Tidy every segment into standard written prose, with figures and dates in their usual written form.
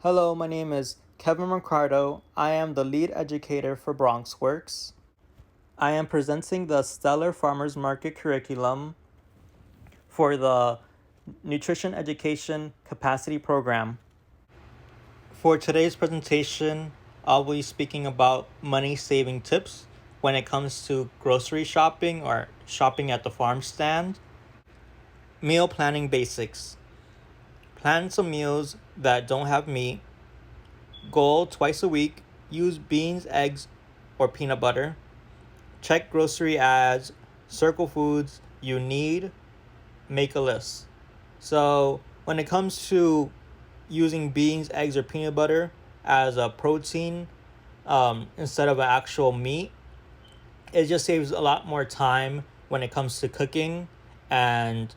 Hello, my name is Kevin Ricardo. I am the lead educator for BronxWorks. I am presenting the Stellar Farmers Market curriculum for the Nutrition Education Capacity Program. For today's presentation, I'll be speaking about money saving tips when it comes to grocery shopping or shopping at the farm stand. Meal planning basics. Plan some meals that don't have meat. Goal twice a week. Use beans, eggs, or peanut butter. Check grocery ads. Circle foods you need. Make a list. So when it comes to using beans, eggs, or peanut butter as a protein instead of an actual meat, it just saves a lot more time when it comes to cooking, and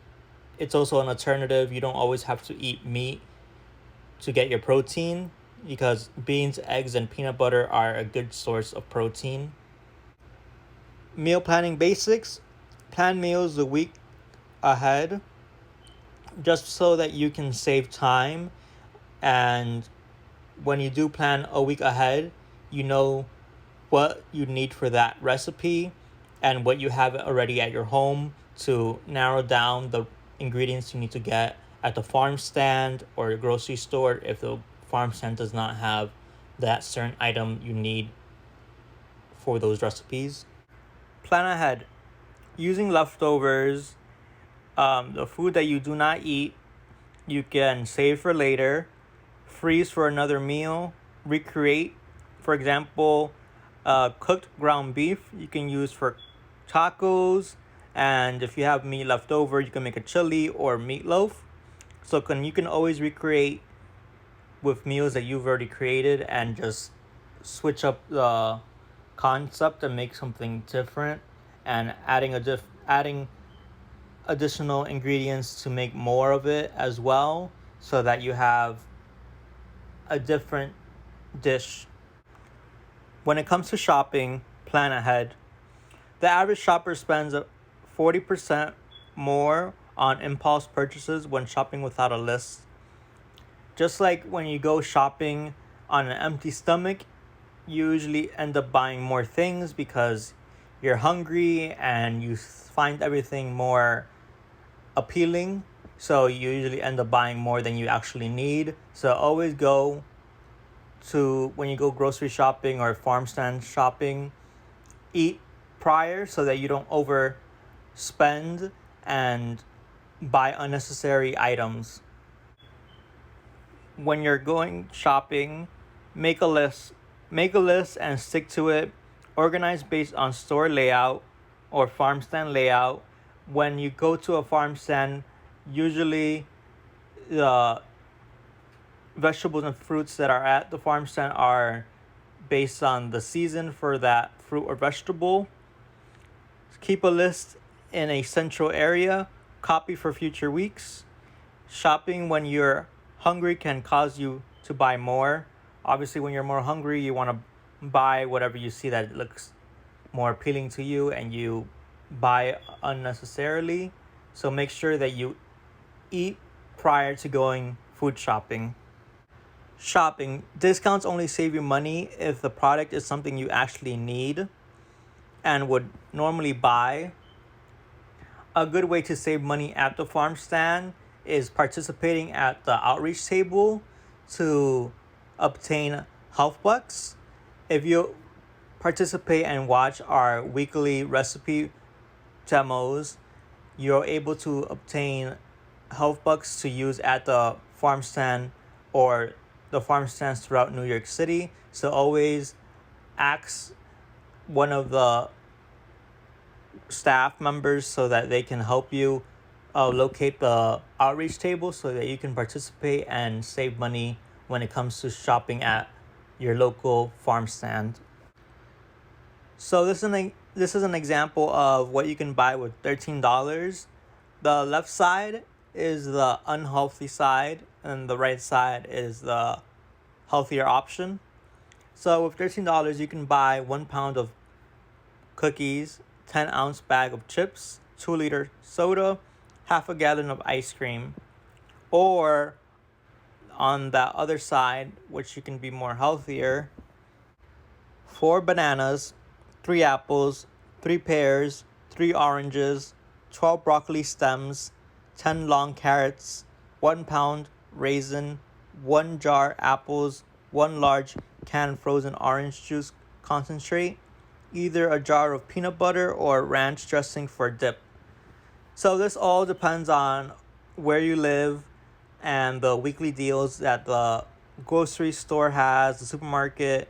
it's also an alternative. You don't always have to eat meat to get your protein because beans, eggs, and peanut butter are a good source of protein. Meal planning basics. Plan meals the week ahead just so that you can save time, and when you do plan a week ahead, you know what you need for that recipe and what you have already at your home to narrow down the ingredients you need to get at the farm stand or your grocery store if the farm stand does not have that certain item you need for those recipes. Plan ahead. Using leftovers, the food that you do not eat, you can save for later, freeze for another meal, recreate. For example, cooked ground beef you can use for tacos, and if you have meat left over, you can make a chili or meatloaf. So you can always recreate with meals that you've already created and just switch up the concept and make something different, and adding additional ingredients to make more of it as well, so that you have a different dish. When it comes to shopping, plan ahead. The average shopper spends 40% more on impulse purchases when shopping without a list. Just like when you go shopping on an empty stomach, you usually end up buying more things because you're hungry and you find everything more appealing. So you usually end up buying more than you actually need. So always when you go grocery shopping or farm stand shopping, eat prior so that you don't overspend and buy unnecessary items. When you're going shopping, make a list. Make a list and stick to it. Organize based on store layout or farm stand layout. When you go to a farm stand, usually the vegetables and fruits that are at the farm stand are based on the season for that fruit or vegetable. Keep a list in a central area. Copy for future weeks. Shopping when you're hungry can cause you to buy more. Obviously, when you're more hungry, you want to buy whatever you see that looks more appealing to you, and you buy unnecessarily. So make sure that you eat prior to going food shopping. Shopping. Discounts only save you money if the product is something you actually need and would normally buy. A good way to save money at the farm stand is participating at the outreach table to obtain health bucks. If you participate and watch our weekly recipe demos, you're able to obtain health bucks to use at the farm stand or the farm stands throughout New York City. So always ask one of the staff members so that they can help you locate the outreach table so that you can participate and save money when it comes to shopping at your local farm stand. So this is an example of what you can buy with $13. The left side is the unhealthy side and the right side is the healthier option. So with $13 you can buy 1 pound of cookies, 10-ounce bag of chips, 2-liter soda, half a gallon of ice cream. Or on that other side, which you can be more healthier, 4 bananas, 3 apples, 3 pears, 3 oranges, 12 broccoli stems, 10 long carrots, 1 pound raisin, 1 jar apples, 1 large canned frozen orange juice concentrate, either a jar of peanut butter or ranch dressing for dip. So this all depends on where you live and the weekly deals that the grocery store has, the supermarket,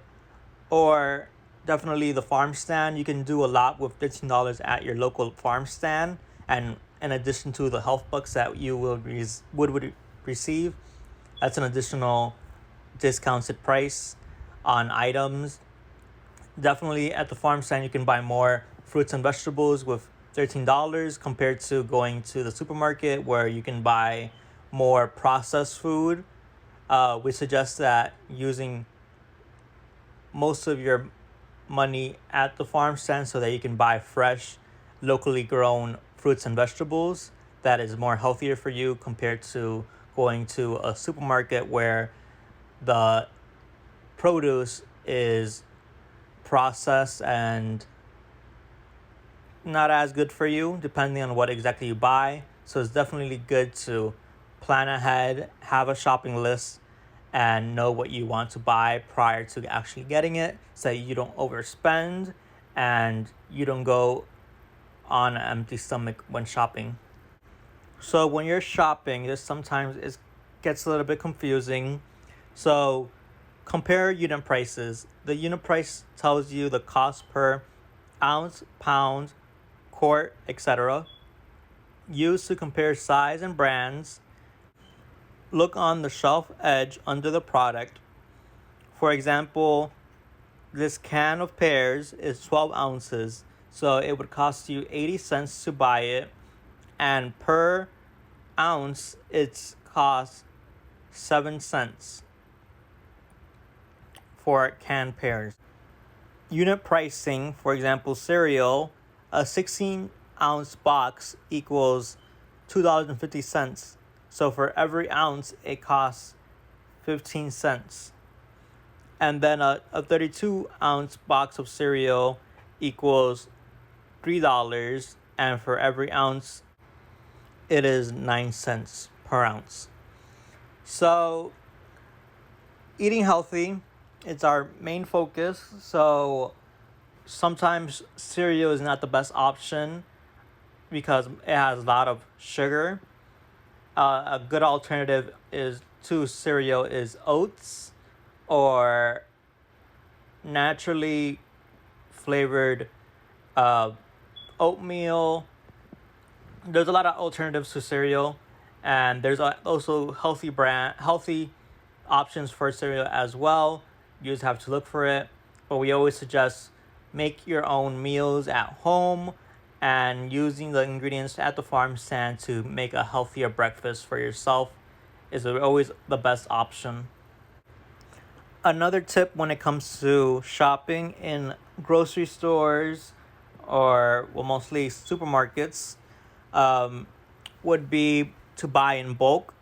or definitely the farm stand. You can do a lot with $13 at your local farm stand, and in addition to the health bucks that you would receive, that's an additional discounted price on items. Definitely at the farm stand you can buy more fruits and vegetables with $13 compared to going to the supermarket where you can buy more processed food. We suggest that using most of your money at the farm stand so that you can buy fresh, locally grown fruits and vegetables that is more healthier for you compared to going to a supermarket where the produce is processed and not as good for you depending on what exactly you buy. So it's definitely good to plan ahead, have a shopping list, and know what you want to buy prior to actually getting it so you don't overspend and you don't go on an empty stomach when shopping. So when you're shopping, this sometimes gets a little bit confusing. So compare unit prices. The unit price tells you the cost per ounce, pound, quart, etc. Used to compare size and brands. Look on the shelf edge under the product. For example, this can of pears is 12 ounces, so it would cost you 80 cents to buy it, and per ounce it's cost 7 cents for canned pears. Unit pricing, for example, cereal, a 16-ounce box equals $2.50. So for every ounce, it costs 15 cents. And then a 32-ounce box of cereal equals $3. And for every ounce, it is 9 cents per ounce. So eating healthy, it's our main focus. So sometimes cereal is not the best option because it has a lot of sugar. A good alternative to cereal is oats or naturally flavored oatmeal. There's a lot of alternatives to cereal, and there's also healthy options for cereal as well. You just have to look for it, but we always suggest make your own meals at home and using the ingredients at the farm stand to make a healthier breakfast for yourself is always the best option. Another tip when it comes to shopping in grocery stores or mostly supermarkets would be to buy in bulk.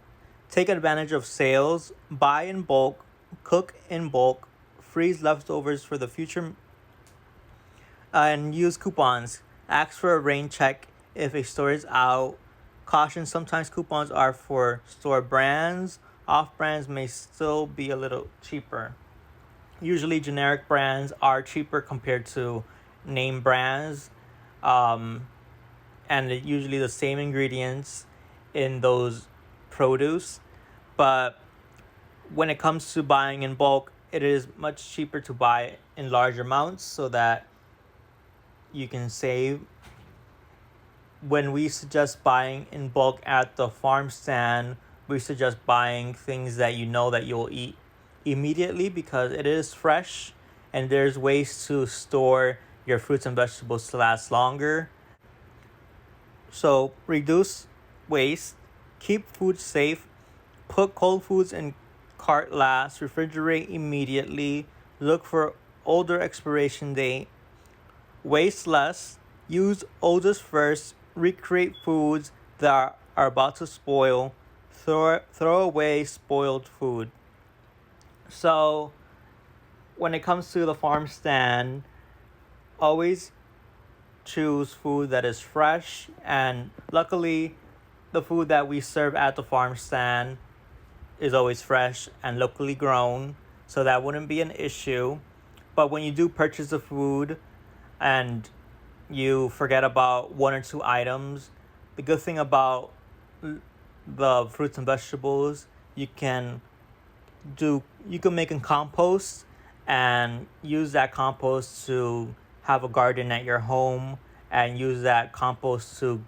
Take advantage of sales, buy in bulk, cook in bulk, freeze leftovers for the future, and use coupons. Ask for a rain check if a store is out. Caution, sometimes coupons are for store brands. Off brands may still be a little cheaper. Usually generic brands are cheaper compared to name brands. And usually the same ingredients in those produce. But when it comes to buying in bulk, it is much cheaper to buy in large amounts so that you can save. When we suggest buying in bulk at the farm stand, we suggest buying things that you know that you'll eat immediately because it is fresh, and there's ways to store your fruits and vegetables to last longer. So reduce waste, keep food safe, put cold foods in cart last, refrigerate immediately, look for older expiration date, waste less, use oldest first, recreate foods that are about to spoil, throw away spoiled food. So when it comes to the farm stand, always choose food that is fresh, and luckily the food that we serve at the farm stand is always fresh and locally grown, so that wouldn't be an issue. But when you do purchase the food and you forget about one or two items, the good thing about the fruits and vegetables, you can make a compost and use that compost to have a garden at your home, and use that compost to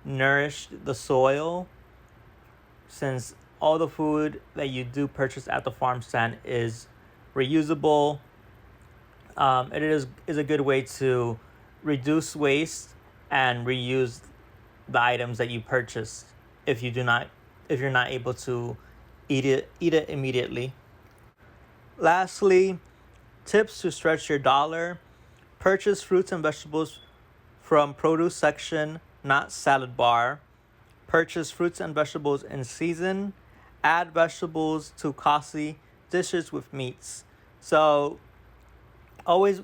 nourish the soil, since all the food that you do purchase at the farm stand is reusable. It is a good way to reduce waste and reuse the items that you purchase if you're not able to eat it immediately. Lastly, tips to stretch your dollar: purchase fruits and vegetables from produce section, not salad bar. Purchase fruits and vegetables in season. Add vegetables to costly dishes with meats. So always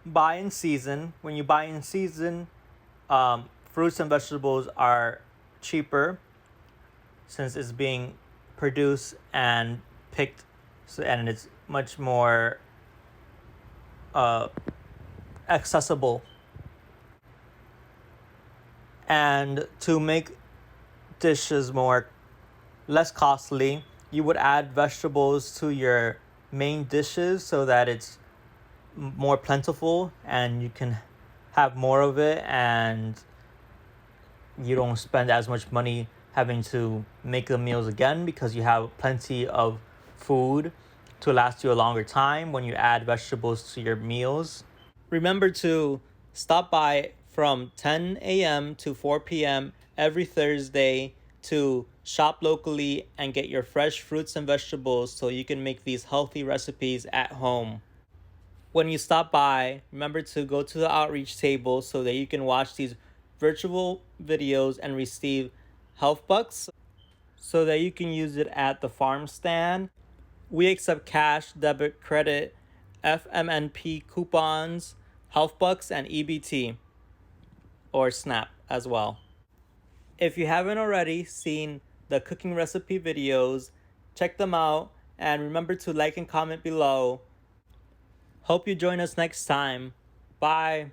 buy in season. When you buy in season, fruits and vegetables are cheaper since it's being produced and picked, and it's much more accessible. And to make dishes less costly, you would add vegetables to your main dishes so that it's more plentiful and you can have more of it, and you don't spend as much money having to make the meals again, because you have plenty of food to last you a longer time when you add vegetables to your meals. Remember to stop by from 10 a.m. to 4 p.m. every Thursday to shop locally and get your fresh fruits and vegetables so you can make these healthy recipes at home. When you stop by, remember to go to the outreach table so that you can watch these virtual videos and receive health bucks so that you can use it at the farm stand. We accept cash, debit, credit, FMNP coupons, health bucks, and EBT or SNAP as well. If you haven't already seen the cooking recipe videos, check them out and remember to like and comment below. Hope you join us next time. Bye.